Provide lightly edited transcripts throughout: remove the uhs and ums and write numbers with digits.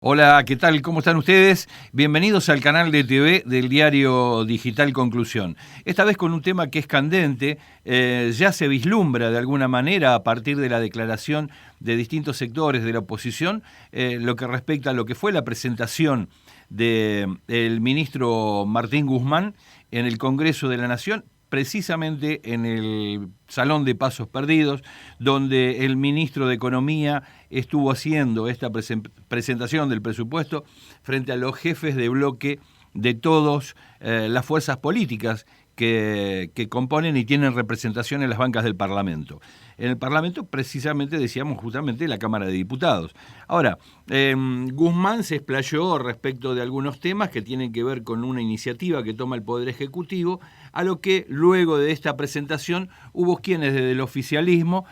Hola, ¿qué tal? ¿Cómo están ustedes? Bienvenidos al canal de TV del diario digital Conclusión. Esta vez con un tema que es candente, ya se vislumbra de alguna manera a partir de la declaración de distintos sectores de la oposición, lo que respecta a lo que fue la presentación del ministro Martín Guzmán en el Congreso de la Nación, precisamente en el Salón de Pasos Perdidos, donde el ministro de Economía estuvo haciendo esta presentación del presupuesto frente a los jefes de bloque de todas las fuerzas políticas que componen y tienen representación en las bancas del Parlamento. En el Parlamento, precisamente, decíamos justamente la Cámara de Diputados. Ahora, Guzmán se explayó respecto de algunos temas que tienen que ver con una iniciativa que toma el Poder Ejecutivo, a lo que luego de esta presentación hubo quienes desde el oficialismo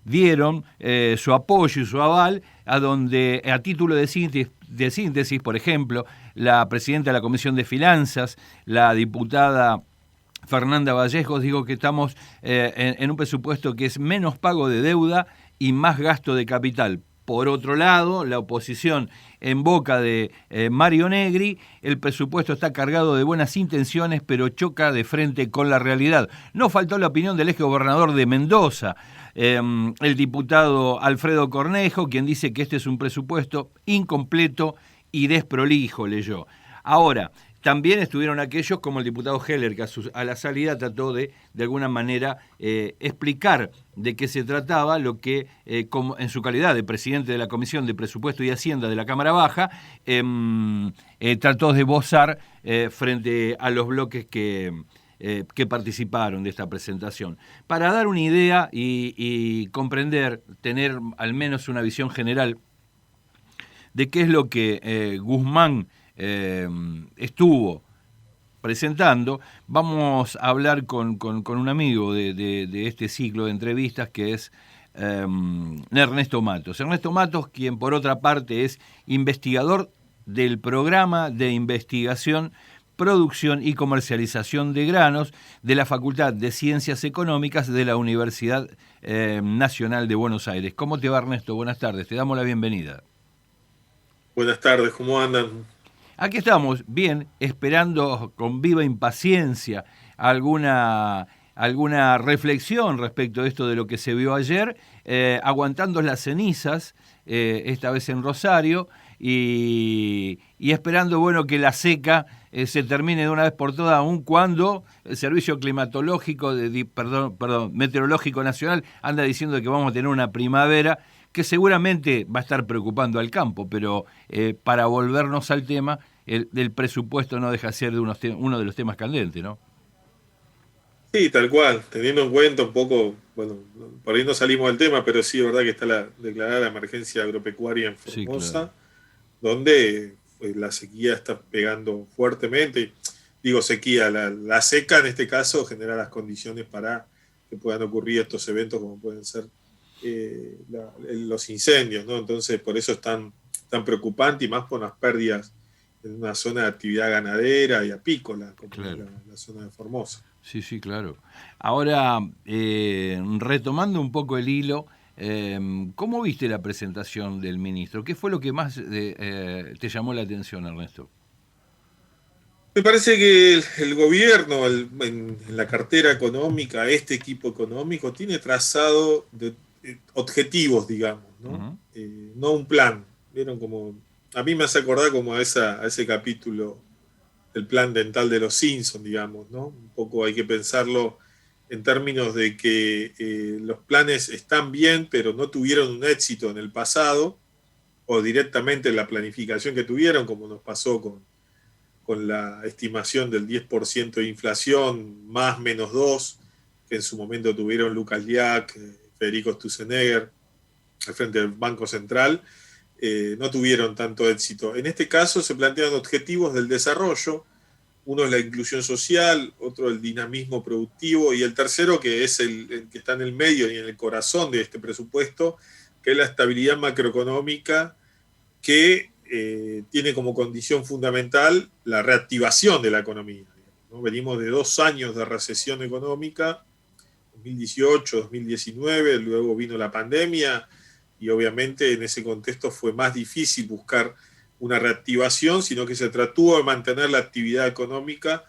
dieron su apoyo y su aval, a donde, a título de síntesis, por ejemplo, la presidenta de la Comisión de Finanzas, la diputada Fernanda Vallejos, dijo que estamos en un presupuesto que es menos pago de deuda y más gasto de capital. Por otro lado, la oposición en boca de Mario Negri, el presupuesto está cargado de buenas intenciones, pero choca de frente con la realidad. No faltó la opinión del ex gobernador de Mendoza, el diputado Alfredo Cornejo, quien dice que este es un presupuesto incompleto y desprolijo, leyó. Ahora, también estuvieron aquellos como el diputado Heller, que a la salida trató de alguna manera, explicar de qué se trataba, lo que, como en su calidad de presidente de la Comisión de Presupuesto y Hacienda de la Cámara Baja, trató de esbozar frente a los bloques que participaron de esta presentación. Para dar una idea y comprender, tener al menos una visión general de qué es lo que Guzmán estuvo presentando, vamos a hablar con un amigo de este ciclo de entrevistas, que es Ernesto Matos. Ernesto Matos, quien por otra parte es investigador del programa de investigación, producción y comercialización de granos de la Facultad de Ciencias Económicas de la Universidad Nacional de Buenos Aires. ¿Cómo te va, Ernesto? Buenas tardes, te damos la bienvenida. Buenas tardes, ¿cómo andan? Aquí estamos, bien, esperando con viva impaciencia alguna reflexión respecto de esto de lo que se vio ayer, aguantando las cenizas, esta vez en Rosario, y esperando, bueno, que la seca se termine de una vez por todas, aun cuando el Servicio Climatológico, Meteorológico Nacional anda diciendo que vamos a tener una primavera que seguramente va a estar preocupando al campo, pero para volvernos al tema, el presupuesto no deja de ser uno de los temas candentes, ¿no? Sí, tal cual, teniendo en cuenta un poco, bueno, por ahí no salimos del tema, pero sí es verdad que está declarada la emergencia agropecuaria en Sí, claro. Formosa, donde pues, la sequía está pegando fuertemente. Digo sequía, la seca en este caso genera las condiciones para que puedan ocurrir estos eventos como pueden ser los incendios, ¿no? Entonces por eso es tan preocupante y más por las pérdidas en una zona de actividad ganadera y apícola como es Claro. la zona de Formosa. Sí, sí, claro. Ahora, retomando un poco el hilo, ¿cómo viste la presentación del ministro? ¿Qué fue lo que más te llamó la atención, Ernesto? Me parece que el gobierno, en la cartera económica, este equipo económico, tiene trazado objetivos, digamos, ¿no? Uh-huh. No un plan. Vieron como. A mí me hace acordar como a ese capítulo del plan dental de los Simpsons, digamos, ¿no? Un poco hay que pensarlo en términos de que los planes están bien, pero no tuvieron un éxito en el pasado, o directamente en la planificación que tuvieron, como nos pasó con la estimación del 10% de inflación, más menos 2, que en su momento tuvieron Lucas Liac, Federico Sturzenegger, al frente del Banco Central, no tuvieron tanto éxito. En este caso se plantean objetivos del desarrollo, uno es la inclusión social, otro el dinamismo productivo y el tercero, que es el que está en el medio y en el corazón de este presupuesto, que es la estabilidad macroeconómica, que tiene como condición fundamental la reactivación de la economía, ¿no? Venimos de 2 años de recesión económica, 2018, 2019, luego vino la pandemia y obviamente en ese contexto fue más difícil buscar una reactivación, sino que se trató de mantener la actividad económica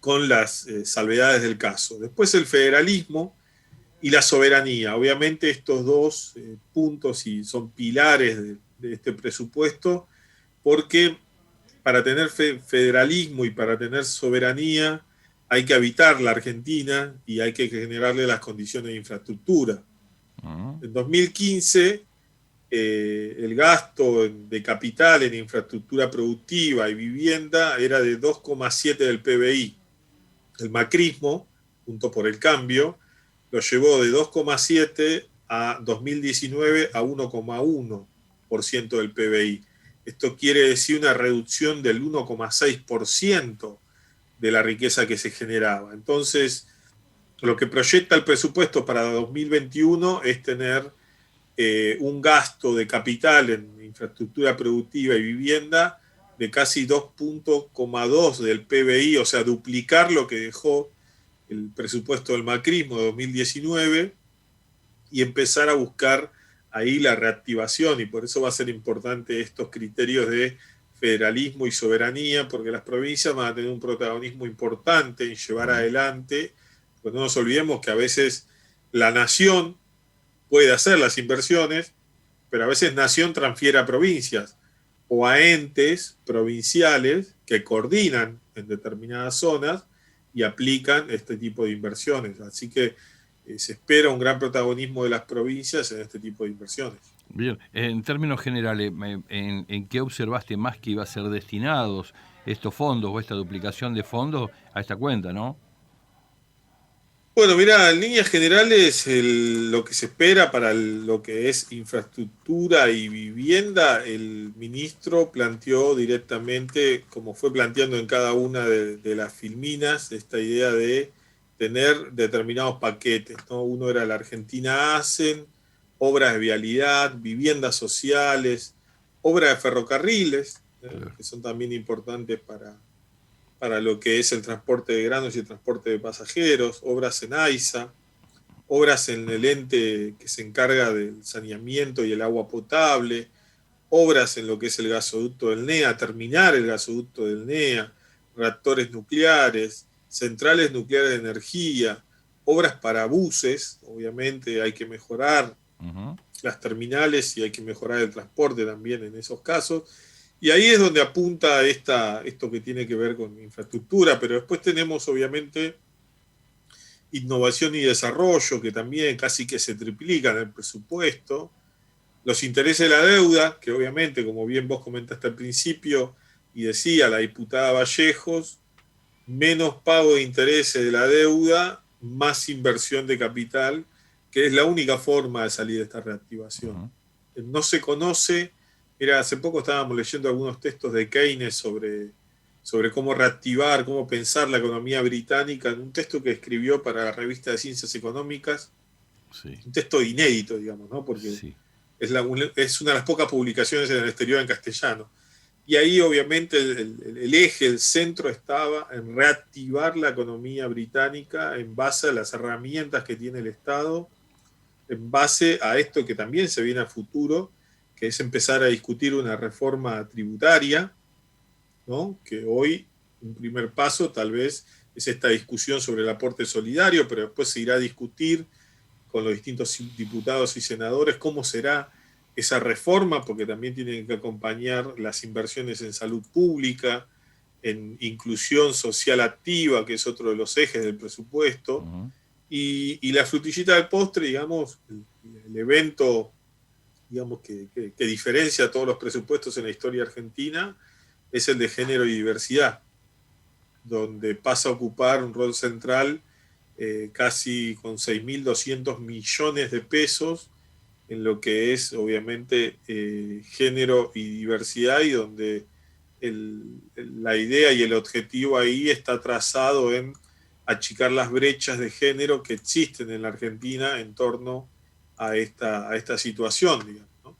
con las salvedades del caso. Después el federalismo y la soberanía. Obviamente estos dos puntos y son pilares de este presupuesto, porque para tener federalismo y para tener soberanía hay que habitar la Argentina y hay que generarle las condiciones de infraestructura. En 2015, el gasto de capital en infraestructura productiva y vivienda era de 2,7 del PBI. El macrismo, junto por el cambio, lo llevó de 2,7 a 2019 a 1,1% del PBI. Esto quiere decir una reducción del 1,6% de la riqueza que se generaba. Entonces, lo que proyecta el presupuesto para 2021 es tener un gasto de capital en infraestructura productiva y vivienda de casi 2,2 del PBI, o sea, duplicar lo que dejó el presupuesto del macrismo de 2019 y empezar a buscar ahí la reactivación, y por eso va a ser importante estos criterios de federalismo y soberanía, porque las provincias van a tener un protagonismo importante en llevar adelante, pues no nos olvidemos que a veces la nación puede hacer las inversiones, pero a veces nación transfiere a provincias o a entes provinciales que coordinan en determinadas zonas y aplican este tipo de inversiones. Así que se espera un gran protagonismo de las provincias en este tipo de inversiones. Bien, en términos generales, ¿en qué observaste más que iba a ser destinados estos fondos o esta duplicación de fondos a esta cuenta, no? Bueno, mira, en líneas generales lo que se espera para lo que es infraestructura y vivienda, el ministro planteó directamente, como fue planteando en cada una de las filminas, esta idea de tener determinados paquetes, ¿no? Uno era la Argentina Hacen, obras de vialidad, viviendas sociales, obras de ferrocarriles, que son también importantes para lo que es el transporte de granos y el transporte de pasajeros, obras en AISA, obras en el ente que se encarga del saneamiento y el agua potable, obras en lo que es el gasoducto del NEA, terminar el gasoducto del NEA, reactores nucleares, centrales nucleares de energía, obras para buses, obviamente hay que mejorar las terminales y hay que mejorar el transporte también en esos casos. Y ahí es donde apunta esto que tiene que ver con infraestructura, pero después tenemos obviamente innovación y desarrollo, que también casi que se triplican en el presupuesto, los intereses de la deuda, que obviamente, como bien vos comentaste al principio, y decía la diputada Vallejos, menos pago de intereses de la deuda, más inversión de capital, que es la única forma de salir de esta reactivación. No se conoce. Mira, hace poco estábamos leyendo algunos textos de Keynes sobre cómo reactivar, cómo pensar la economía británica, en un texto que escribió para la revista de Ciencias Económicas, un texto inédito, digamos, ¿no? Porque es una de las pocas publicaciones en el exterior en castellano. Y ahí obviamente el eje, el centro estaba en reactivar la economía británica en base a las herramientas que tiene el Estado, en base a esto que también se viene a futuro, que es empezar a discutir una reforma tributaria, ¿no? Que hoy un primer paso tal vez es esta discusión sobre el aporte solidario, pero después se irá a discutir con los distintos diputados y senadores cómo será esa reforma, porque también tienen que acompañar las inversiones en salud pública, en inclusión social activa, que es otro de los ejes del presupuesto, y la frutillita del postre, digamos, el evento, digamos, que diferencia a todos los presupuestos en la historia argentina, es el de género y diversidad, donde pasa a ocupar un rol central casi con 6.200 millones de pesos en lo que es obviamente género y diversidad, y donde la idea y el objetivo ahí está trazado en achicar las brechas de género que existen en la Argentina en torno a esta situación, digamos, ¿no?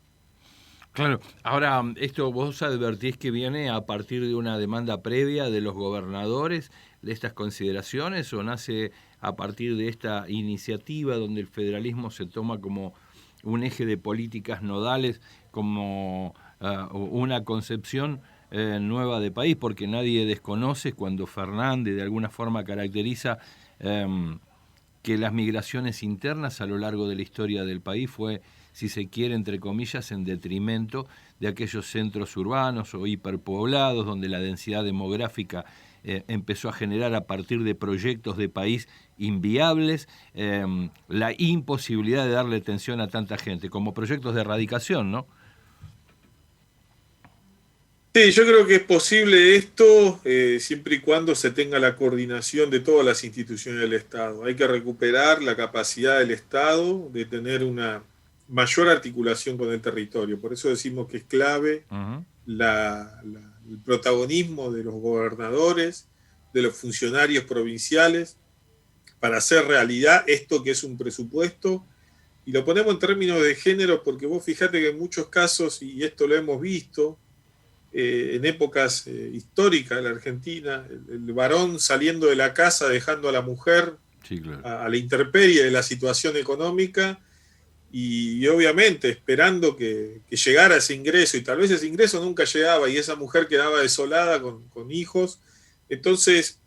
Claro, ahora esto vos advertís que viene a partir de una demanda previa de los gobernadores de estas consideraciones, o nace a partir de esta iniciativa donde el federalismo se toma como un eje de políticas nodales como una concepción nueva de país, porque nadie desconoce cuando Fernández de alguna forma caracteriza que las migraciones internas a lo largo de la historia del país fue, si se quiere, entre comillas, en detrimento de aquellos centros urbanos o hiperpoblados donde la densidad demográfica empezó a generar a partir de proyectos de país inviables, la imposibilidad de darle atención a tanta gente, como proyectos de erradicación, ¿no? Sí, yo creo que es posible esto siempre y cuando se tenga la coordinación de todas las instituciones del Estado. Hay que recuperar la capacidad del Estado de tener una mayor articulación con el territorio. Por eso decimos que es clave Uh-huh. el protagonismo de los gobernadores, de los funcionarios provinciales, para hacer realidad esto que es un presupuesto. Y lo ponemos en términos de género porque vos fijate que en muchos casos, y esto lo hemos visto, en épocas históricas de la Argentina, el varón saliendo de la casa dejando a la mujer Sí, claro. a la intemperie de la situación económica y obviamente esperando que llegara ese ingreso y tal vez ese ingreso nunca llegaba y esa mujer quedaba desolada con hijos. Entonces,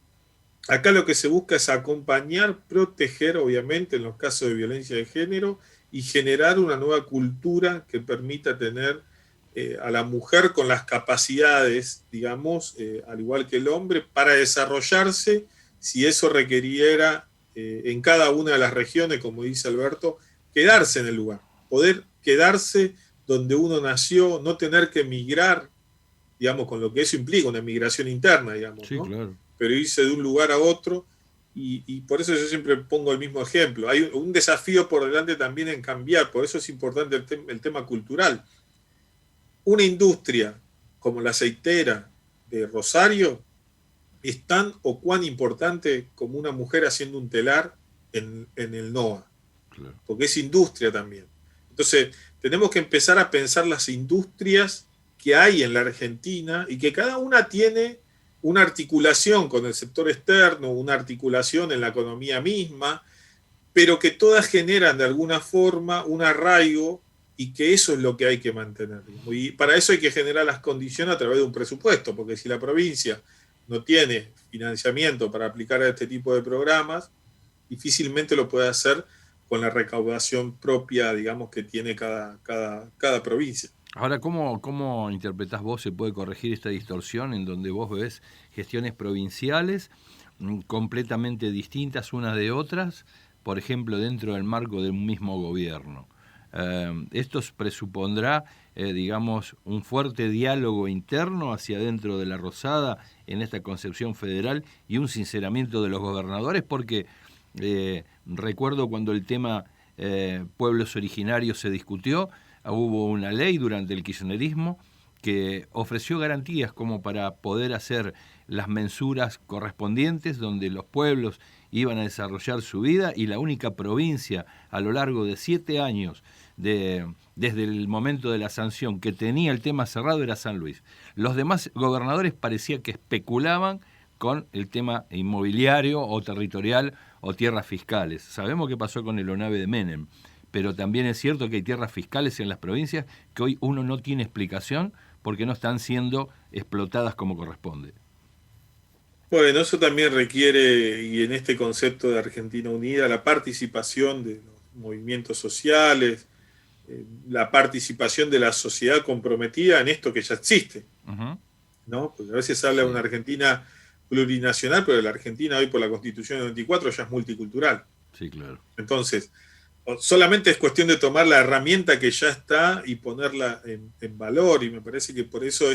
acá lo que se busca es acompañar, proteger, obviamente, en los casos de violencia de género y generar una nueva cultura que permita tener a la mujer con las capacidades, digamos, al igual que el hombre, para desarrollarse si eso requeriera en cada una de las regiones, como dice Alberto, quedarse en el lugar, poder quedarse donde uno nació, no tener que emigrar, digamos, con lo que eso implica, una migración interna, digamos, Sí, ¿no? claro. Pero irse de un lugar a otro, y por eso yo siempre pongo el mismo ejemplo. Hay un desafío por delante también en cambiar, por eso es importante el tema cultural. Una industria como la aceitera de Rosario es tan o cuán importante como una mujer haciendo un telar en el NOA, Claro. porque es industria también. Entonces, tenemos que empezar a pensar las industrias que hay en la Argentina y que cada una tiene una articulación con el sector externo, una articulación en la economía misma, pero que todas generan de alguna forma un arraigo y que eso es lo que hay que mantener. Y para eso hay que generar las condiciones a través de un presupuesto, porque si la provincia no tiene financiamiento para aplicar a este tipo de programas, difícilmente lo puede hacer con la recaudación propia, digamos, que tiene cada provincia. Ahora, ¿cómo interpretás vos, se puede corregir esta distorsión en donde vos ves gestiones provinciales completamente distintas unas de otras, por ejemplo, dentro del marco de un mismo gobierno? Esto presupondrá, digamos, un fuerte diálogo interno hacia dentro de la Rosada en esta concepción federal y un sinceramiento de los gobernadores, porque recuerdo cuando el tema pueblos originarios se discutió, hubo una ley durante el kirchnerismo que ofreció garantías como para poder hacer las mensuras correspondientes donde los pueblos iban a desarrollar su vida, y la única provincia a lo largo de 7 años desde el momento de la sanción que tenía el tema cerrado era San Luis. Los demás gobernadores parecía que especulaban con el tema inmobiliario o territorial o tierras fiscales. Sabemos qué pasó con el ONAVE de Menem, pero también es cierto que hay tierras fiscales en las provincias que hoy uno no tiene explicación porque no están siendo explotadas como corresponde. Bueno, eso también requiere, y en este concepto de Argentina Unida, la participación de los movimientos sociales, la participación de la sociedad comprometida en esto que ya existe, Uh-huh. ¿no? Porque a veces se habla de una Argentina plurinacional, pero la Argentina hoy por la Constitución del 94 ya es multicultural. Sí, claro. Entonces, solamente es cuestión de tomar la herramienta que ya está y ponerla en valor, y me parece que por eso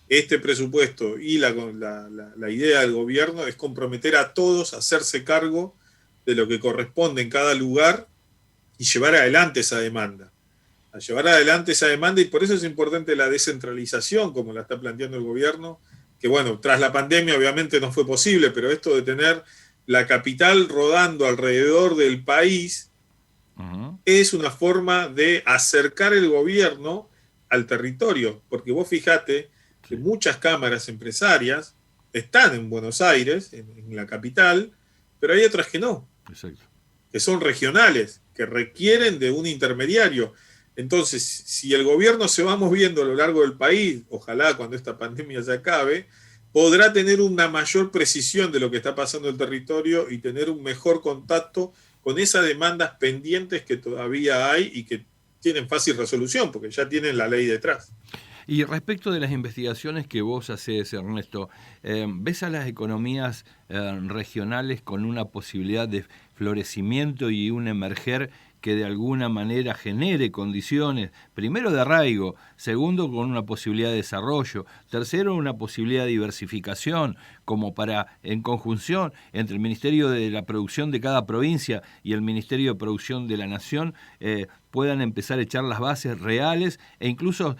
este presupuesto y la idea del gobierno es comprometer a todos a hacerse cargo de lo que corresponde en cada lugar y llevar adelante esa demanda. A llevar adelante esa demanda, y por eso es importante la descentralización, como la está planteando el gobierno, que bueno, tras la pandemia obviamente no fue posible, pero esto de tener la capital rodando alrededor del país Uh-huh. es una forma de acercar el gobierno al territorio, porque vos fijate que Sí. muchas cámaras empresarias están en Buenos Aires, en la capital, pero hay otras que no, Exacto. que son regionales, que requieren de un intermediario. Entonces, si el gobierno se va moviendo a lo largo del país, ojalá cuando esta pandemia se acabe, podrá tener una mayor precisión de lo que está pasando en el territorio y tener un mejor contacto con esas demandas pendientes que todavía hay y que tienen fácil resolución, porque ya tienen la ley detrás. Y respecto de las investigaciones que vos hacés, Ernesto, ¿ves a las economías regionales con una posibilidad de florecimiento y un emerger que de alguna manera genere condiciones, primero de arraigo, segundo con una posibilidad de desarrollo, tercero una posibilidad de diversificación, como para, en conjunción entre el Ministerio de la Producción de cada provincia y el Ministerio de Producción de la Nación, puedan empezar a echar las bases reales e incluso...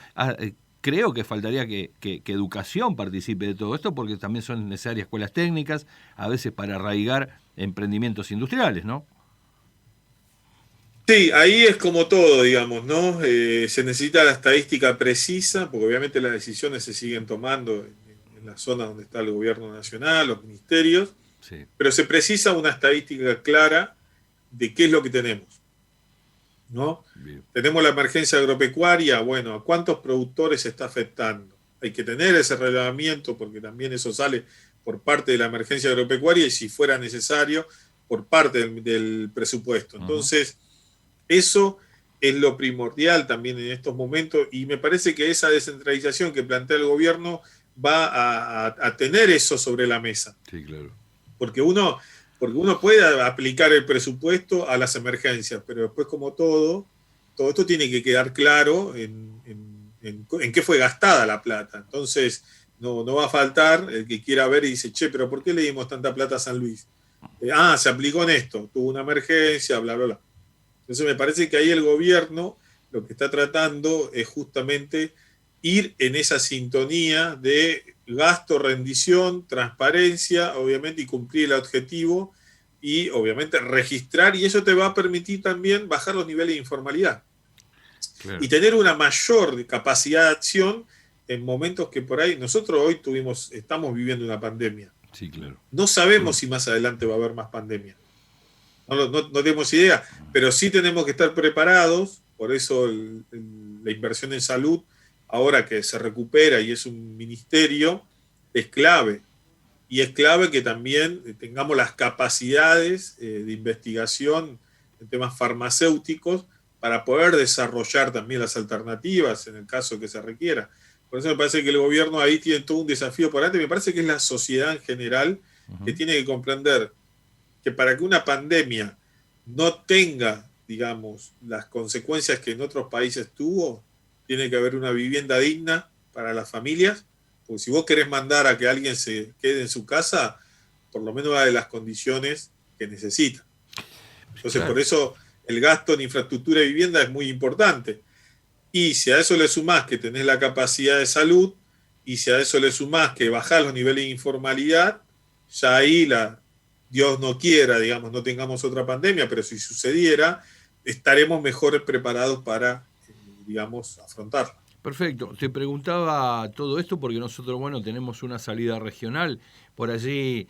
creo que faltaría que educación participe de todo esto, porque también son necesarias escuelas técnicas, a veces para arraigar emprendimientos industriales, ¿no? Sí, ahí es como todo, digamos, ¿no? Se necesita la estadística precisa, porque obviamente las decisiones se siguen tomando en la zona donde está el gobierno nacional, los ministerios, sí, pero se precisa una estadística clara de qué es lo que tenemos, ¿no? Bien. Tenemos la emergencia agropecuaria, bueno, ¿a cuántos productores se está afectando? Hay que tener ese relevamiento, porque también eso sale por parte de la emergencia agropecuaria y si fuera necesario, por parte del presupuesto. Entonces, eso es lo primordial también en estos momentos y me parece que esa descentralización que plantea el gobierno va a tener eso sobre la mesa. Sí, claro. Porque uno puede aplicar el presupuesto a las emergencias, pero después como todo esto tiene que quedar claro en qué fue gastada la plata. Entonces no va a faltar el que quiera ver y dice, che, pero ¿por qué le dimos tanta plata a San Luis? Se aplicó en esto, tuvo una emergencia, bla, bla, bla. Entonces me parece que ahí el gobierno lo que está tratando es justamente ir en esa sintonía de gasto, rendición, transparencia, obviamente, y cumplir el objetivo y obviamente registrar, y eso te va a permitir también bajar los niveles de informalidad. Claro. Y tener una mayor capacidad de acción en momentos que por ahí, nosotros hoy estamos viviendo una pandemia. Sí, claro. No sabemos si más adelante va a haber más pandemia. No tenemos idea, pero sí tenemos que estar preparados, por eso la inversión en salud, ahora que se recupera y es un ministerio, es clave. Y es clave que también tengamos las capacidades de investigación en temas farmacéuticos para poder desarrollar también las alternativas en el caso que se requiera. Por eso me parece que el gobierno ahí tiene todo un desafío por delante. Me parece que es la sociedad en general que tiene que comprender que para que una pandemia no tenga, digamos, las consecuencias que en otros países tuvo, tiene que haber una vivienda digna para las familias, porque si vos querés mandar a que alguien se quede en su casa, por lo menos va de las condiciones que necesita. Entonces, claro, por eso el gasto en infraestructura y vivienda es muy importante. Y si a eso le sumás que tenés la capacidad de salud, y si a eso le sumás que bajás los niveles de informalidad, ya ahí Dios no quiera, digamos, no tengamos otra pandemia, pero si sucediera, estaremos mejor preparados para, digamos, afrontarla. Perfecto. Te preguntaba todo esto porque nosotros, bueno, tenemos una salida regional. Por allí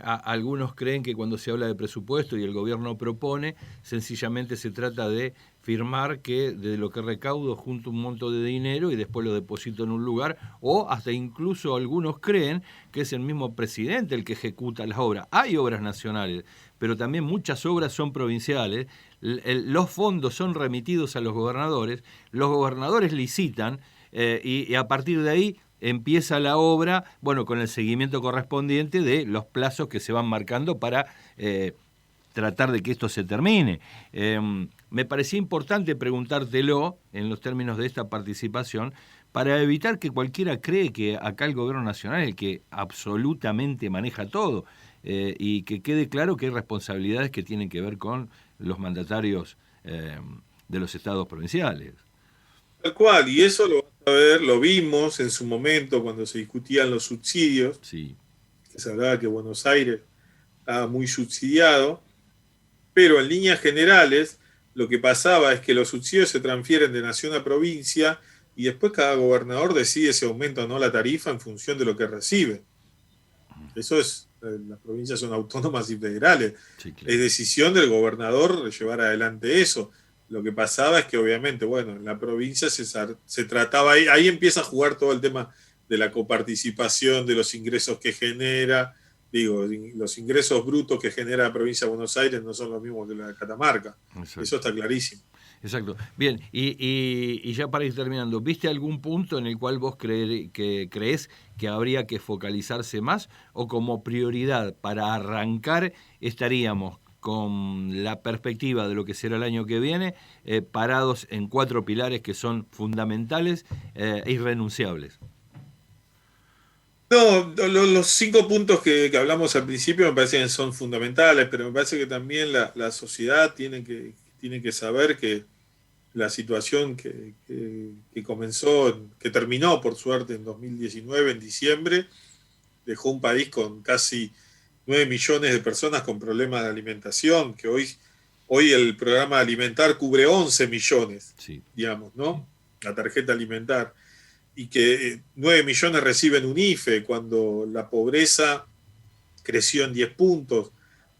algunos creen que cuando se habla de presupuesto y el gobierno propone, sencillamente se trata de firmar que de lo que recaudo junto un monto de dinero y después lo deposito en un lugar, o hasta incluso algunos creen que es el mismo presidente el que ejecuta las obras. Hay obras nacionales, pero también muchas obras son provinciales. Los fondos son remitidos a los gobernadores licitan y a partir de ahí empieza la obra, bueno, con el seguimiento correspondiente de los plazos que se van marcando para tratar de que esto se termine. Me parecía importante preguntártelo en los términos de esta participación para evitar que cualquiera cree que acá el gobierno nacional es el que absolutamente maneja todo y que quede claro que hay responsabilidades que tienen que ver con los mandatarios de los estados provinciales. Tal cual, y eso lo vas a ver, lo vimos en su momento cuando se discutían los subsidios, sí, que se hablaba que Buenos Aires estaba muy subsidiado, pero en líneas generales lo que pasaba es que los subsidios se transfieren de nación a provincia y después cada gobernador decide si aumenta o no la tarifa en función de lo que recibe. Eso es Las provincias son autónomas y federales. Sí, claro. Es decisión del gobernador llevar adelante eso. Lo que pasaba es que obviamente, bueno, en la provincia se trataba, ahí empieza a jugar todo el tema de la coparticipación, de los ingresos que genera. Digo, los ingresos brutos que genera la provincia de Buenos Aires no son los mismos que la de Catamarca. Exacto. Eso está clarísimo. Exacto. Bien, y ya para ir terminando, ¿viste algún punto en el cual vos crees que habría que focalizarse más o como prioridad para arrancar estaríamos con la perspectiva de lo que será el año que viene, parados en 4 pilares que son fundamentales e irrenunciables? No, los 5 puntos que hablamos al principio me parecen que son fundamentales, pero me parece que también la sociedad tiene que saber que la situación que comenzó, que terminó por suerte en 2019, en diciembre, dejó un país con casi 9 millones de personas con problemas de alimentación, que hoy el programa alimentar cubre 11 millones, sí, digamos, ¿no? La tarjeta alimentar. Y que 9 millones reciben un IFE cuando la pobreza creció en 10 puntos,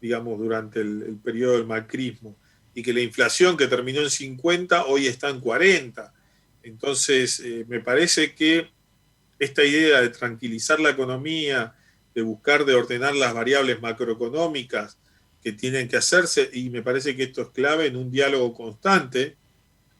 digamos, durante el periodo del macrismo, y que la inflación que terminó en 50 hoy está en 40. Entonces, me parece que esta idea de tranquilizar la economía, de ordenar las variables macroeconómicas que tienen que hacerse, y me parece que esto es clave en un diálogo constante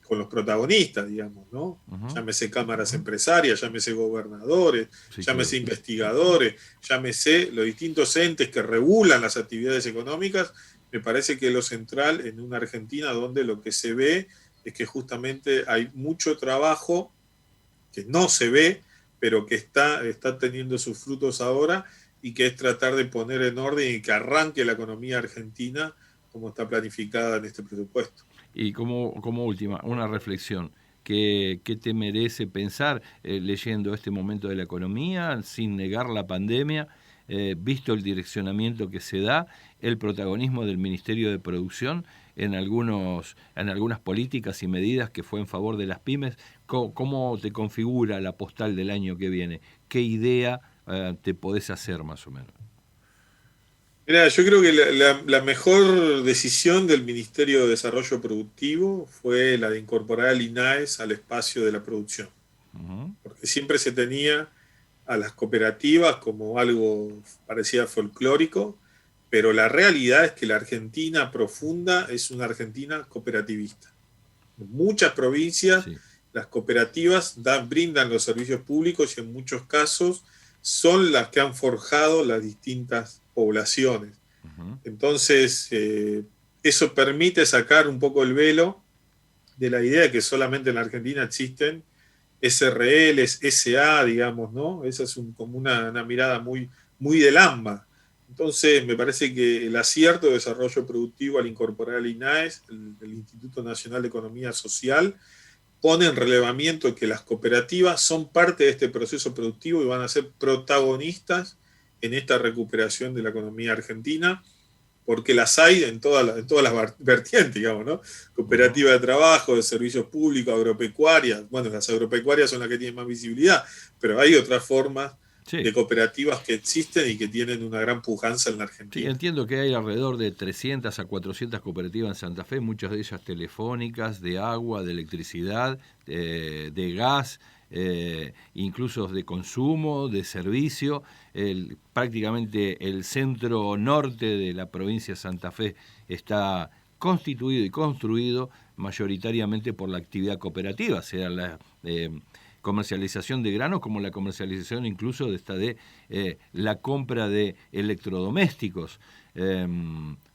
con los protagonistas, digamos, ¿no? uh-huh. Llámese cámaras empresarias, llámese gobernadores, Sí, llámese claro. investigadores, llámese los distintos entes que regulan las actividades económicas. Me parece que lo central en una Argentina donde lo que se ve es que justamente hay mucho trabajo que no se ve, pero que está teniendo sus frutos ahora, y que es tratar de poner en orden y que arranque la economía argentina como está planificada en este presupuesto. Y como última, una reflexión. ¿Qué te merece pensar leyendo este momento de la economía, sin negar la pandemia, visto el direccionamiento que se da, el protagonismo del Ministerio de Producción en algunas políticas y medidas que fue en favor de las pymes? ¿Cómo te configura la postal del año que viene? ¿Qué idea te podés hacer más o menos? Mira, yo creo que la mejor decisión del Ministerio de Desarrollo Productivo fue la de incorporar al INAES al espacio de la producción, Uh-huh. porque siempre se tenía a las cooperativas como algo parecía folclórico, pero la realidad es que la Argentina profunda es una Argentina cooperativista. En muchas provincias Sí. las cooperativas brindan los servicios públicos y en muchos casos son las que han forjado las distintas poblaciones. Uh-huh. Entonces, eso permite sacar un poco el velo de la idea de que solamente en la Argentina existen SRLs, SA, digamos, ¿no? Esa es como una mirada muy, muy del AMBA. Entonces, me parece que el acierto de desarrollo productivo al incorporar al INAES, el Instituto Nacional de Economía Social, pone en relevamiento que las cooperativas son parte de este proceso productivo y van a ser protagonistas en esta recuperación de la economía argentina, porque las hay en todas las vertientes, digamos, ¿no? Cooperativa de trabajo, de servicios públicos, agropecuarias. Bueno, las agropecuarias son las que tienen más visibilidad, pero hay otras formas de cooperativas que existen y que tienen una gran pujanza en la Argentina. Sí, entiendo que hay alrededor de 300 a 400 cooperativas en Santa Fe, muchas de ellas telefónicas, de agua, de electricidad, de gas, incluso de consumo, de servicio. Prácticamente el centro norte de la provincia de Santa Fe está constituido y construido mayoritariamente por la actividad cooperativa, sea la comercialización de granos como la comercialización incluso de la compra de electrodomésticos,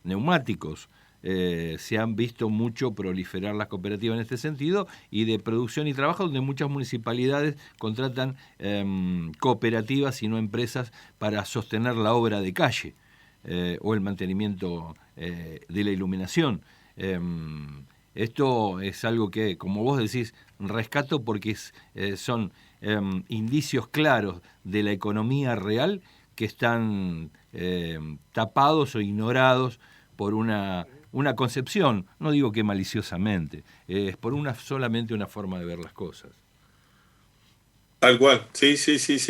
neumáticos. Se han visto mucho proliferar las cooperativas en este sentido, y de producción y trabajo, donde muchas municipalidades contratan cooperativas y no empresas para sostener la obra de calle o el mantenimiento de la iluminación. Esto es algo que, como vos decís, rescato porque son indicios claros de la economía real que están tapados o ignorados por una concepción, no digo que maliciosamente, es por solamente una forma de ver las cosas. Tal cual, sí,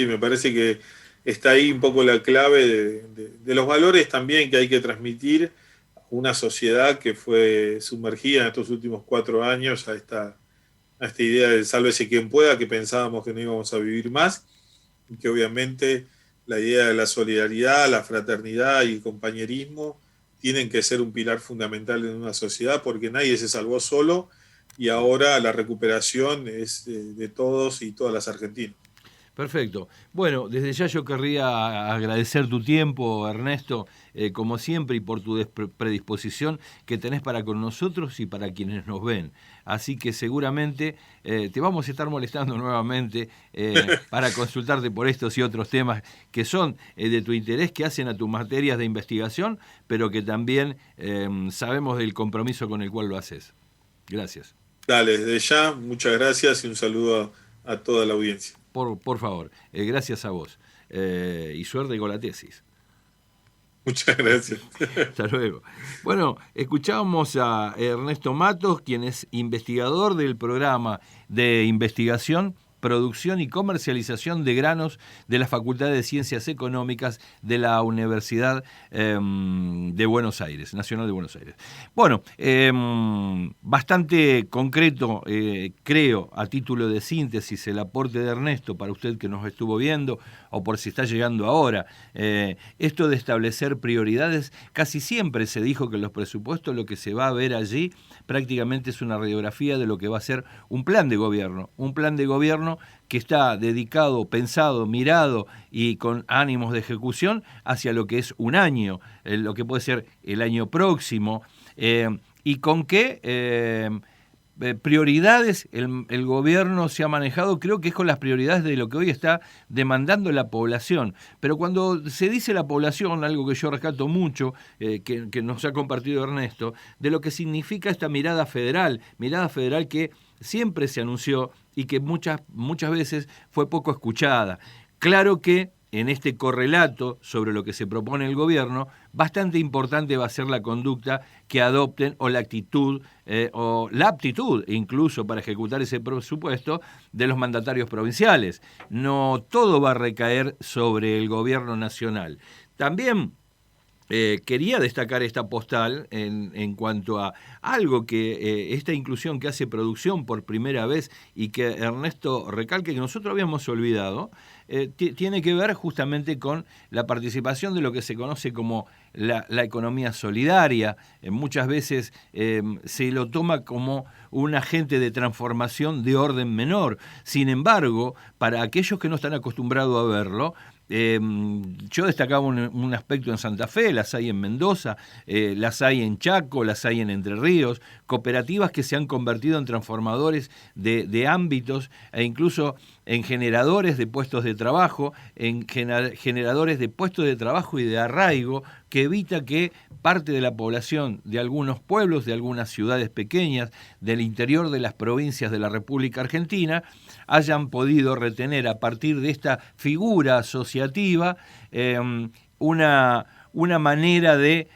me parece que está ahí un poco la clave de los valores también que hay que transmitir a una sociedad que fue sumergida en estos últimos 4 años a esta idea de sálvese quien pueda, que pensábamos que no íbamos a vivir más, y que obviamente la idea de la solidaridad, la fraternidad y el compañerismo tienen que ser un pilar fundamental en una sociedad, porque nadie se salvó solo, y ahora la recuperación es de todos y todas las argentinas. Perfecto. Bueno, desde ya yo querría agradecer tu tiempo, Ernesto, como siempre, y por tu predisposición que tenés para con nosotros y para quienes nos ven. Así que seguramente te vamos a estar molestando nuevamente para consultarte por estos y otros temas que son de tu interés, que hacen a tus materias de investigación, pero que también sabemos del compromiso con el cual lo haces. Gracias. Dale, desde ya, muchas gracias y un saludo a toda la audiencia. Por favor, gracias a vos. Y suerte con la tesis. Muchas gracias. Hasta luego. Bueno, escuchábamos a Ernesto Matos, quien es investigador del programa de investigación, producción y comercialización de granos de la Facultad de Ciencias Económicas de la Universidad de Buenos Aires, Nacional de Buenos Aires. Bueno, bastante concreto, creo, a título de síntesis, el aporte de Ernesto para usted que nos estuvo viendo o por si está llegando ahora. Esto de establecer prioridades, casi siempre se dijo que en los presupuestos lo que se va a ver allí prácticamente es una radiografía de lo que va a ser un plan de gobierno que está dedicado, pensado, mirado y con ánimos de ejecución hacia lo que es un año, lo que puede ser el año próximo, y con qué prioridades el gobierno se ha manejado. Creo que es con las prioridades de lo que hoy está demandando la población. Pero cuando se dice la población, algo que yo rescato mucho, que nos ha compartido Ernesto, de lo que significa esta mirada federal que siempre se anunció y que muchas veces fue poco escuchada. Claro que en este correlato sobre lo que se propone el gobierno, bastante importante va a ser la conducta que adopten o la actitud o la aptitud incluso para ejecutar ese presupuesto de los mandatarios provinciales. No todo va a recaer sobre el gobierno nacional. También quería destacar esta postal en cuanto a algo que esta inclusión que hace producción por primera vez y que Ernesto recalque que nosotros habíamos olvidado, tiene que ver justamente con la participación de lo que se conoce como la economía solidaria. Muchas veces se lo toma como un agente de transformación de orden menor. Sin embargo, para aquellos que no están acostumbrados a verlo, yo destacaba un aspecto en Santa Fe, las hay en Mendoza, las hay en Chaco, las hay en Entre Ríos, cooperativas que se han convertido en transformadores de ámbitos e incluso en generadores de puestos de trabajo, en generadores de puestos de trabajo y de arraigo, que evita que parte de la población de algunos pueblos, de algunas ciudades pequeñas, del interior de las provincias de la República Argentina, hayan podido retener a partir de esta figura asociativa una manera de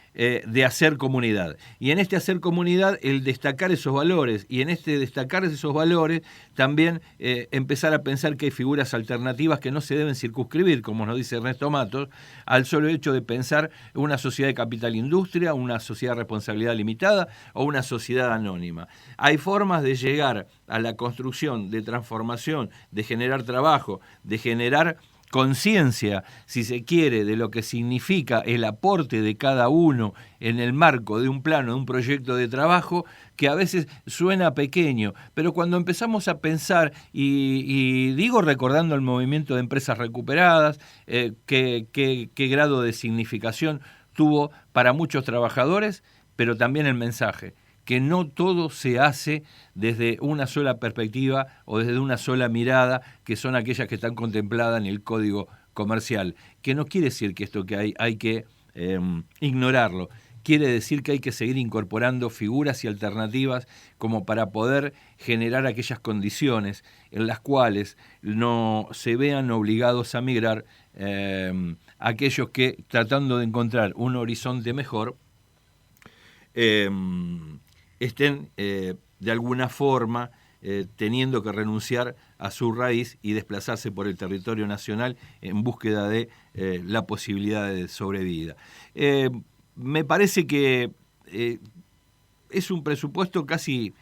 hacer comunidad. Y en este hacer comunidad, el destacar esos valores, y en este destacar esos valores, también empezar a pensar que hay figuras alternativas que no se deben circunscribir, como nos dice Ernesto Matos, al solo hecho de pensar una sociedad de capital-industria, una sociedad de responsabilidad limitada o una sociedad anónima. Hay formas de llegar a la construcción, de transformación, de generar trabajo, de generar conciencia, si se quiere, de lo que significa el aporte de cada uno en el marco de un plano, de un proyecto de trabajo, que a veces suena pequeño, pero cuando empezamos a pensar, y digo recordando el movimiento de empresas recuperadas, qué grado de significación tuvo para muchos trabajadores, pero también el mensaje, que no todo se hace desde una sola perspectiva o desde una sola mirada, que son aquellas que están contempladas en el Código Comercial, que no quiere decir que esto que hay que ignorarlo, quiere decir que hay que seguir incorporando figuras y alternativas como para poder generar aquellas condiciones en las cuales no se vean obligados a migrar aquellos que, tratando de encontrar un horizonte mejor, estén de alguna forma teniendo que renunciar a su raíz y desplazarse por el territorio nacional en búsqueda de la posibilidad de sobrevida. Me parece que es un presupuesto casi,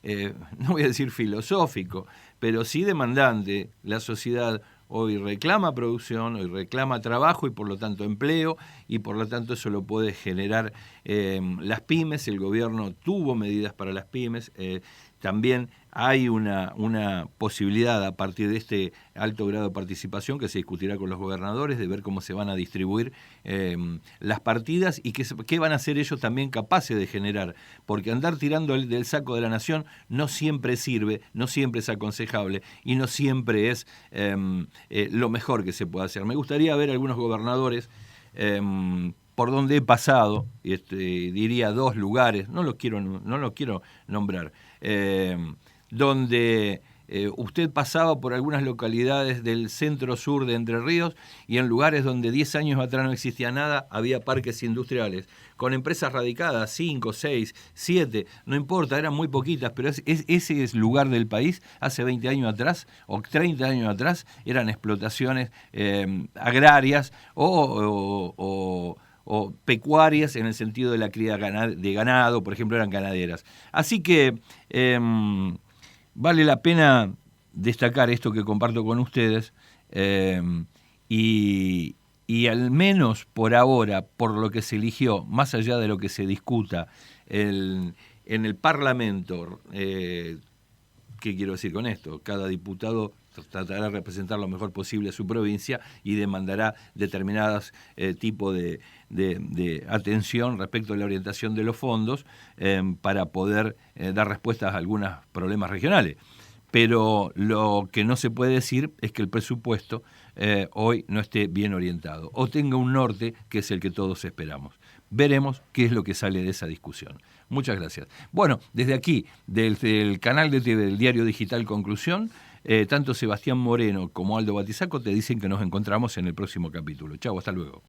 no voy a decir filosófico, pero sí demandante. La sociedad hoy reclama producción, hoy reclama trabajo y por lo tanto empleo, y por lo tanto eso lo puede generar las pymes. El gobierno tuvo medidas para las pymes, también hay una posibilidad a partir de este alto grado de participación que se discutirá con los gobernadores, de ver cómo se van a distribuir las partidas y qué van a ser ellos también capaces de generar, porque andar tirando del saco de la nación no siempre sirve, no siempre es aconsejable y no siempre es lo mejor que se puede hacer. Me gustaría ver algunos gobernadores por donde he pasado, diría 2 lugares, no los quiero nombrar, donde usted pasaba por algunas localidades del centro-sur de Entre Ríos y en lugares donde 10 años atrás no existía nada, había parques industriales, con empresas radicadas, 5, 6, 7, no importa, eran muy poquitas, pero ese es lugar del país, hace 20 años atrás o 30 años atrás, eran explotaciones agrarias o pecuarias en el sentido de la cría de ganado, por ejemplo, eran ganaderas. Así que vale la pena destacar esto que comparto con ustedes y al menos por ahora, por lo que se eligió, más allá de lo que se discuta en el Parlamento, ¿qué quiero decir con esto? Cada diputado tratará de representar lo mejor posible a su provincia y demandará determinados tipos de atención respecto a la orientación de los fondos para poder dar respuestas a algunos problemas regionales. Pero lo que no se puede decir es que el presupuesto hoy no esté bien orientado o tenga un norte que es el que todos esperamos. Veremos qué es lo que sale de esa discusión. Muchas gracias. Bueno, desde aquí, del canal de TV del Diario Digital Conclusión, tanto Sebastián Moreno como Aldo Batizaco te dicen que nos encontramos en el próximo capítulo. Chau, hasta luego.